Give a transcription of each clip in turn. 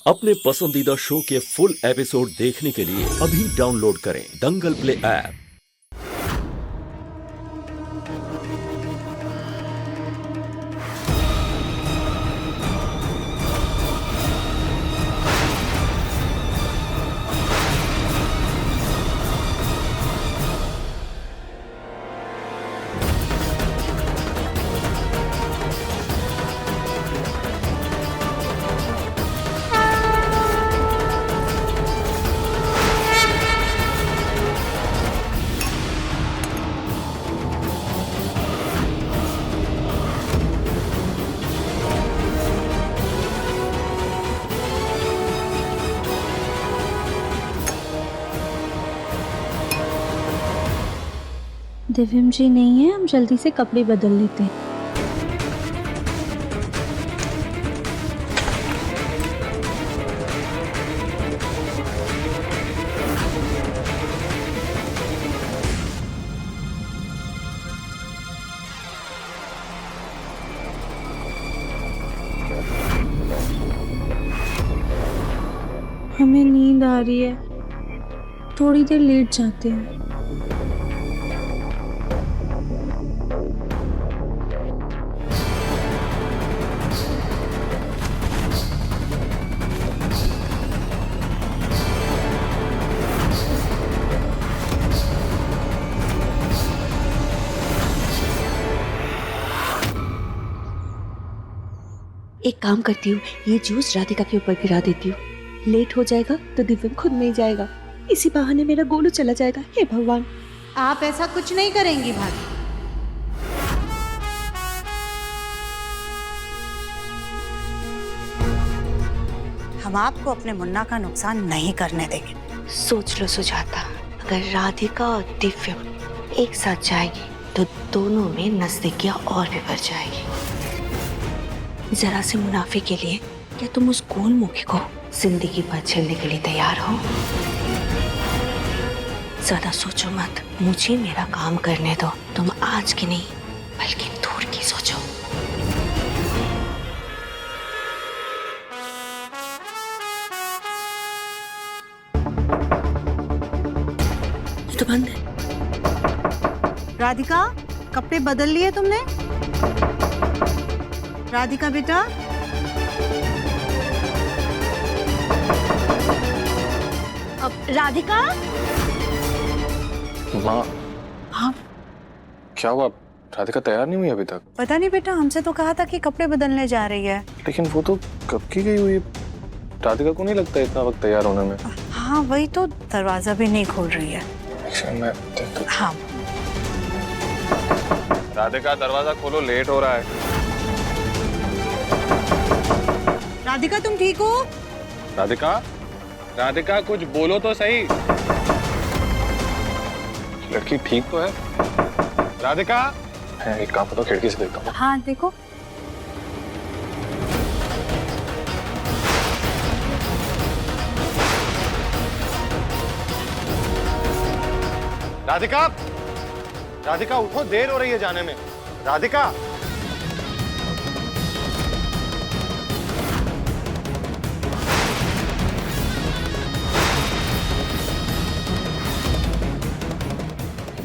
अपने पसंदीदा शो के फुल एपिसोड देखने के लिए अभी डाउनलोड करें दंगल प्ले ऐप। दिव्यम जी नहीं है, हम जल्दी से कपड़े बदल लेते हैं। हमें नींद आ रही है, थोड़ी देर लेट जाते हैं। एक काम करती हूँ, ये जूस राधिका के ऊपर गिरा देती हूँ। लेट हो जाएगा तो दिव्यम खुद नहीं जाएगा, इसी बहाने मेरा गोलू चला जाएगा। हे भगवान। आप ऐसा कुछ नहीं करेंगी भाभी। हम आपको अपने मुन्ना का नुकसान नहीं करने देंगे। सोच लो सुजाता, अगर राधिका और दिव्यम एक साथ जाएगी तो दोनों में नजदीकियां और भी बढ़ जाएगी। जरा से मुनाफे के लिए क्या तुम उस गोल मुखी को जिंदगी भर झेलने के लिए तैयार हो? ज्यादा सोचो मत, मुझे मेरा काम करने दो। तुम आज की नहीं बल्कि दूर की सोचो। ये तो बंद है। राधिका, कपड़े बदल लिए तुमने? राधिका बेटा, अब राधिका। माँ, हाँ क्या हुआ? राधिका तैयार नहीं हुई अभी तक? पता नहीं बेटा, हमसे तो कहा था कि कपड़े बदलने जा रही है। लेकिन वो तो कब की गई हुई है। राधिका को नहीं लगता इतना वक्त तैयार होने में। हाँ वही तो, दरवाजा भी नहीं खोल रही है। मैं देखता हूँ। हाँ राधिका, दरवाजा खोलो, लेट हो रहा है। राधिका, तुम ठीक हो? राधिका, राधिका कुछ बोलो तो सही। लड़की ठीक तो है? राधिका, मैं एक काम करता हूँ, खिड़की से देखता हूँ। हाँ देखो। राधिका, राधिका उठो, देर हो रही है जाने में। राधिका,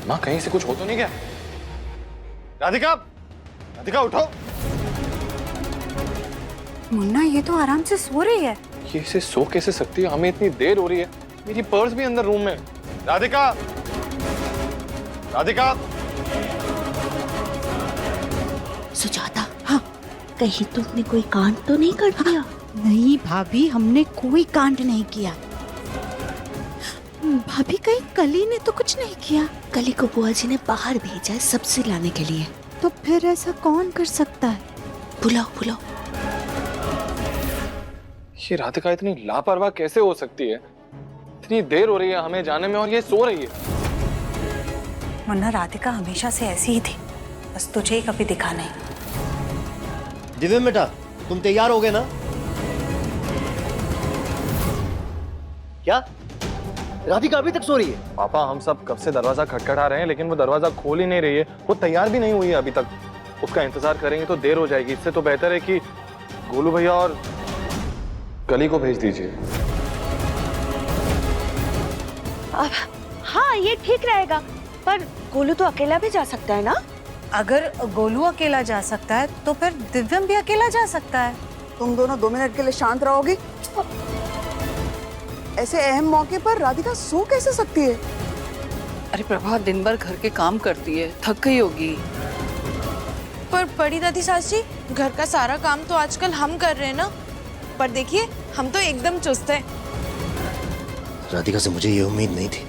माँ कहीं से कुछ हो तो नहीं गया? राधिका, राधिका उठो। मुन्ना, ये तो आराम से सो रही है। ये इसे सो कैसे सकती है? हमें इतनी देर हो रही है। मेरी पर्स भी अंदर रूम में। राधिका, राधिका। सुजाता, हाँ, कहीं तुमने कोई कांड तो नहीं कर दिया? नहीं भाभी, हमने कोई कांड नहीं किया। भाभी, कहीं कली ने तो कुछ नहीं किया? कली को बुआ जी ने बाहर भेजा है सब्जी लाने के लिए। तो फिर ऐसा कौन कर सकता है? बुलाओ बुलाओ। ये राधिका इतनी लापरवाह कैसे हो सकती है? इतनी देर हो रही है हमें जाने में और ये सो रही है। मुन्ना, राधिका हमेशा से ऐसी ही थी, बस तुझे ही कभी दिखा नहीं। दिव्यम बेटा, तुम तैयार हो गए ना? क्या राधिका अभी तक सो रही है? पापा, हम सब कब से दरवाजा खटखटा रहे हैं लेकिन वो दरवाजा खोल ही नहीं रही है। वो तैयार भी नहीं हुई है अभी तक। उसका इंतजार करेंगे तो देर हो जाएगी। इससे तो बेहतर है कि गोलू भैया और कली को भेज दीजिए। अब हाँ, ये ठीक रहेगा, पर गोलू तो अकेला भी जा सकता है ना? अगर गोलू अकेला जा सकता है तो फिर दिव्यम भी अकेला जा सकता है। तुम दोनों 2 मिनट के लिए शांत रहोगी? ऐसे अहम मौके पर राधिका सो कैसे सकती है? अरे प्रभा दिन भर घर के काम करती है, थक गई होगी। पर बड़ी दादी सास जी, घर का सारा काम तो आजकल हम कर रहे हैं ना, पर देखिए हम तो एकदम चुस्त हैं। राधिका से मुझे ये उम्मीद नहीं थी।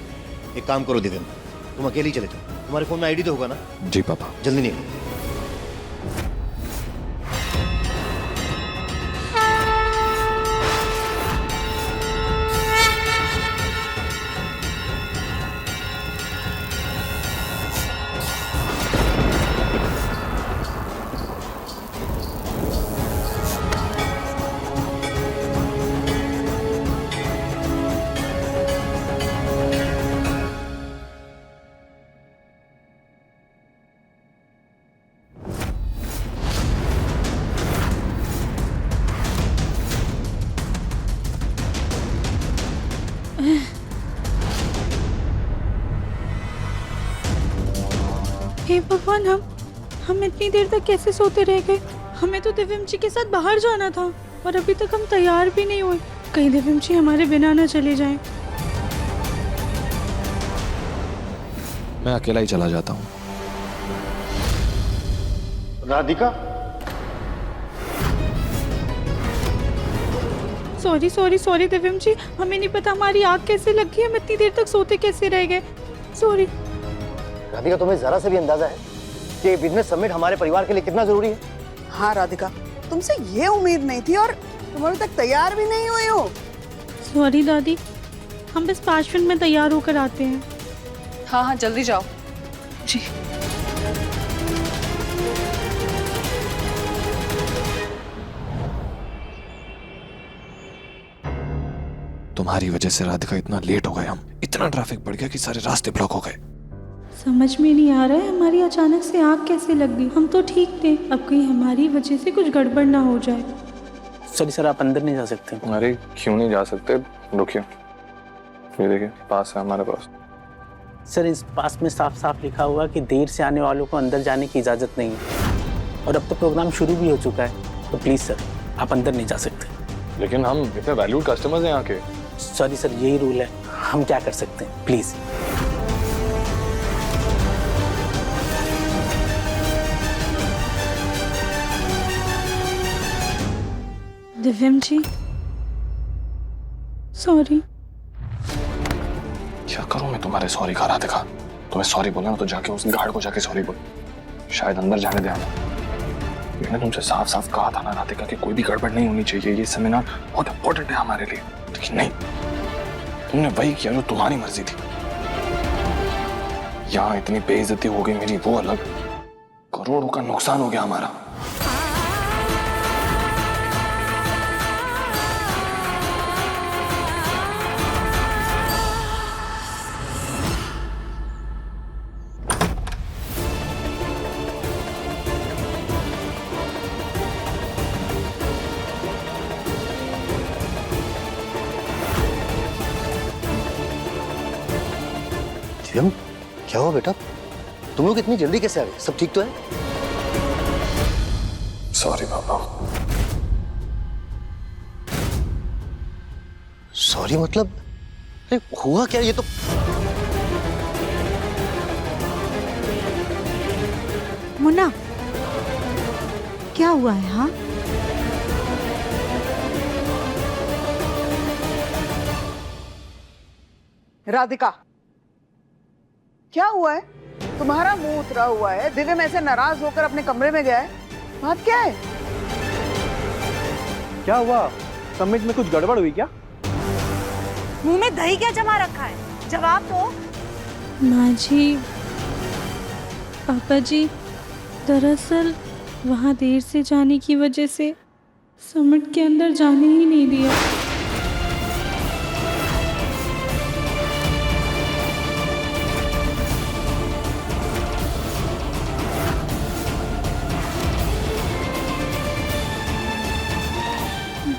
एक काम करो दिव्यम, तुम अकेली चले जाओ। तुम्हारे फोन में आईडी तो होगा ना? जी पापा। जल्दी निकलो। हे भगवान, हम इतनी देर तक कैसे सोते रह गए? हमें तो दिव्यम जी के साथ बाहर जाना था और अभी तक हम तैयार भी नहीं हुए। कहीं दिव्यम जी हमारे बिना ना चले जाएं। मैं अकेला ही चला जाता हूँ। राधिका, सॉरी दिव्यम जी, हमें नहीं पता हमारी आग कैसे लग गई। हम इतनी देर तक सोते कैसे रह गए? सॉरी। राधिका तुम्हें जरा से भी अंदाजा है कि बिजनेस समिट हमारे परिवार के लिए कितना जरूरी है? हाँ राधिका, तुमसे ये उम्मीद नहीं थी और तुम अभी तक तैयार भी नहीं हुई हो। सॉरी दादी, हम बस 5 मिनट में तैयार होकर आते हैं। हाँ हाँ जल्दी जाओ। जी। तुम्हारी वजह से राधिका इतना लेट हो गए हम। इतना ट्रैफिक बढ़ गया कि सारे रास्ते ब्लॉक हो गए। समझ में नहीं आ रहा है हमारी अचानक से आग कैसे लग गई। हम तो ठीक थे, अब कहीं हमारी वजह से कुछ गड़बड़ ना हो जाए। सॉरी सर, आप अंदर नहीं जा सकते। अरे क्यों नहीं जा सकते? रुकिए, ये देखिए पास है हमारे पास। सर इस पास में साफ साफ लिखा हुआ कि देर से आने वालों को अंदर जाने की इजाजत नहीं है और अब तो प्रोग्राम शुरू भी हो चुका है, तो प्लीज सर आप अंदर नहीं जा सकते। लेकिन हम इतने वैल्यूड कस्टमर्स हैं यहाँ के। सॉरी सर, यही रूल है, हम क्या कर सकते हैं, प्लीज। Divyam ji sorry. क्या करूं मैं तुम्हारे सॉरी का? राधिका तुम्हें सॉरी बोला ना तो जाके उस गार्ड को जाके सॉरी बोल, शायद अंदर जाने दे हमें। मैंने तुमसे साफ साफ कहा था ना राधिका कि कोई भी गड़बड़ नहीं होनी चाहिए, ये सेमिनार बहुत इंपॉर्टेंट है हमारे लिए। लेकिन नहीं, तुमने वही किया जो तुम्हारी मर्जी थी। यहाँ इतनी बेइज्जती हो गई मेरी, वो अलग, करोड़ों का नुकसान हो गया हमारा। दिव्यम, क्या हुआ बेटा? तुम लोग इतनी जल्दी कैसे आ गए? सब ठीक तो है? सॉरी पापा। सॉरी मतलब? अरे हुआ क्या? ये तो मुन्ना, क्या हुआ है? हाँ राधिका, क्या हुआ है? तुम्हारा मुंह उतरा हुआ है, दिव्यम ऐसे नाराज होकर अपने कमरे में गया है, बात क्या है? क्या हुआ? समिट में कुछ गड़बड़ हुई क्या? मुंह में दही क्या जमा रखा है? जवाब दो। माँ जी, पापा जी, दरअसल वहाँ देर से जाने की वजह से समिट के अंदर जाने ही नहीं दिया।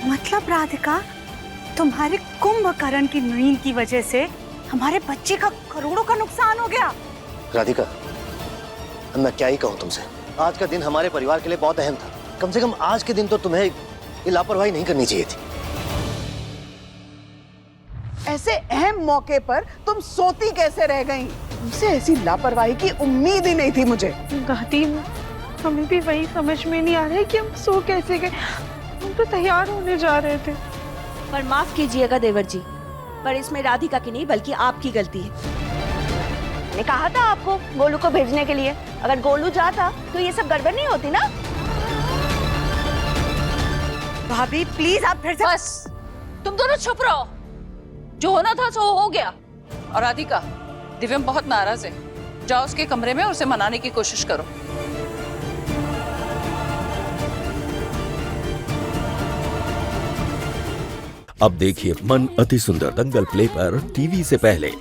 मतलब राधिका, तुम्हारे कुंभकर्ण की नींद की वजह से हमारे बच्चे का करोड़ों का नुकसान हो गया। राधिका, अब मैं क्या ही कहूँ तुमसे। आज का दिन हमारे परिवार के लिए बहुत अहम था। कम से कम आज के दिन तो तुम्हें ये लापरवाही नहीं करनी चाहिए थी। ऐसे अहम मौके पर तुम सोती कैसे रह गई? तुमसे ऐसी लापरवाही की उम्मीद ही नहीं थी मुझे। दादी, हमें भी वही समझ में नहीं आ रहा है कि हम सो कैसे गए। हम तो तैयार होने जा रहे थे। पर माफ कीजिएगा देवर जी, पर इसमें राधिका की नहीं बल्कि आपकी गलती है। मैंने कहा था आपको गोलू को भेजने के लिए। अगर गोलू जाता तो ये सब गड़बड़ नहीं होती ना। भाभी प्लीज आप फिर से बस तुम दोनों चुप रहो। जो होना था सो हो गया। और राधिका, दिव्यम बहुत नाराज है, जाओ उसके कमरे में उसे मनाने की कोशिश करो। अब देखिए मन अति सुंदर दंगल प्ले पर टीवी से पहले।